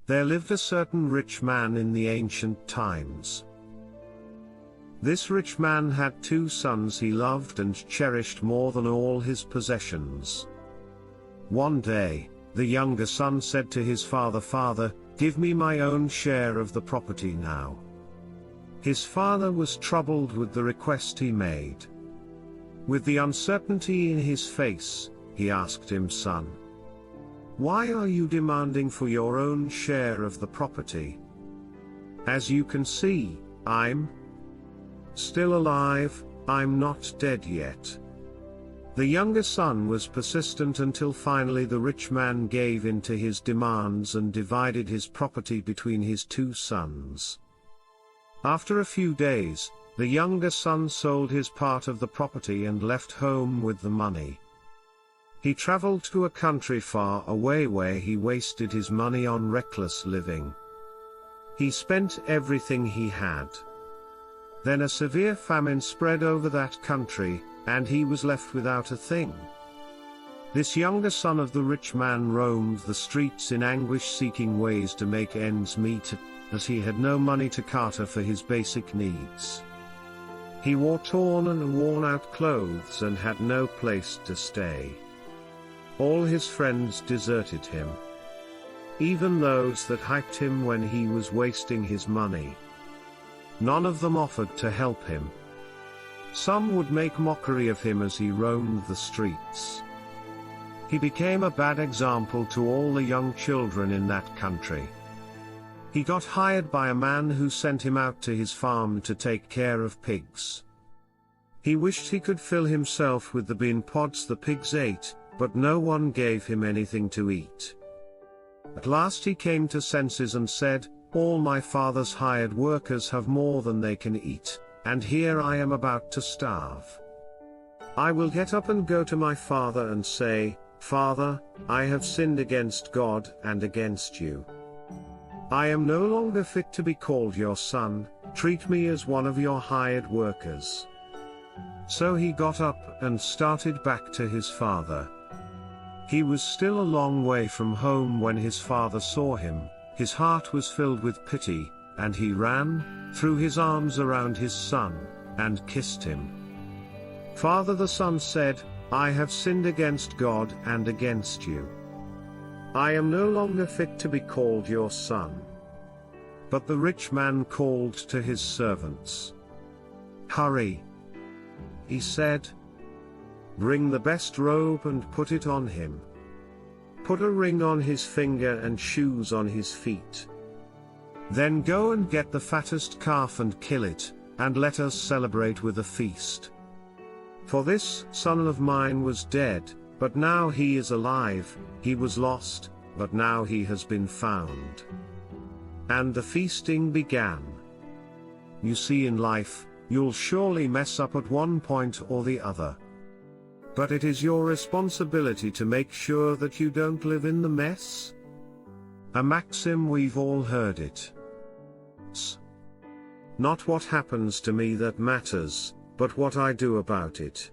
There lived a certain rich man in the ancient times. This rich man had 2 sons he loved and cherished more than all his possessions. One day, the younger son said to his father, "Father, give me my own share of the property now." His father was troubled with the request he made. With the uncertainty in his face, he asked him, "Son, why are you demanding for your own share of the property? As you can see, I'm still alive, I'm not dead yet." The younger son was persistent until finally the rich man gave in to his demands and divided his property between his 2 sons. After a few days, the younger son sold his part of the property and left home with the money. He traveled to a country far away where he wasted his money on reckless living. He spent everything he had. Then a severe famine spread over that country, and he was left without a thing. This younger son of the rich man roamed the streets in anguish, seeking ways to make ends meet, as he had no money to cater for his basic needs. He wore torn and worn-out clothes and had no place to stay. All his friends deserted him, even those that hyped him when he was wasting his money. None of them offered to help him. Some would make mockery of him as he roamed the streets. He became a bad example to all the young children in that country. He got hired by a man who sent him out to his farm to take care of pigs. He wished he could fill himself with the bean pods the pigs ate, but no one gave him anything to eat. At last he came to senses and said, "All my father's hired workers have more than they can eat, and here I am about to starve. I will get up and go to my father and say, 'Father, I have sinned against God and against you. I am no longer fit to be called your son, treat me as one of your hired workers.'" So he got up and started back to his father. He was still a long way from home when his father saw him. His heart was filled with pity, and he ran, threw his arms around his son, and kissed him. "Father," the son said, "I have sinned against God and against you. I am no longer fit to be called your son." But the rich man called to his servants. "Hurry," he said. "Bring the best robe and put it on him. Put a ring on his finger and shoes on his feet. Then go and get the fattest calf and kill it, and let us celebrate with a feast. For this son of mine was dead, but now he is alive, he was lost, but now he has been found." And the feasting began. You see, in life, you'll surely mess up at one point or the other. But it is your responsibility to make sure that you don't live in the mess. A maxim we've all heard it. It's not what happens to me that matters, but what I do about it.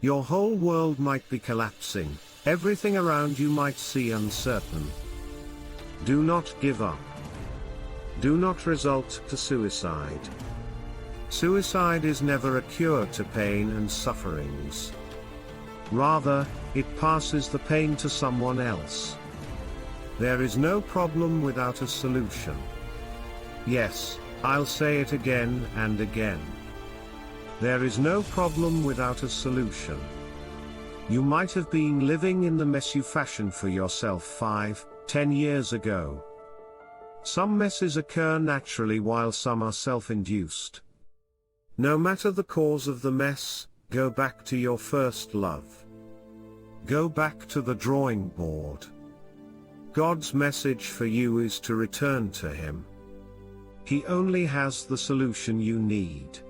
Your whole world might be collapsing, everything around you might seem uncertain. Do not give up. Do not resort to suicide. Suicide is never a cure to pain and sufferings. Rather, it passes the pain to someone else. There is no problem without a solution. Yes, I'll say it again and again. There is no problem without a solution. You might have been living in the mess you fashioned for yourself 5, 10 years ago. Some messes occur naturally while some are self-induced. No matter the cause of the mess, go back to your first love. Go back to the drawing board. God's message for you is to return to Him. He only has the solution you need.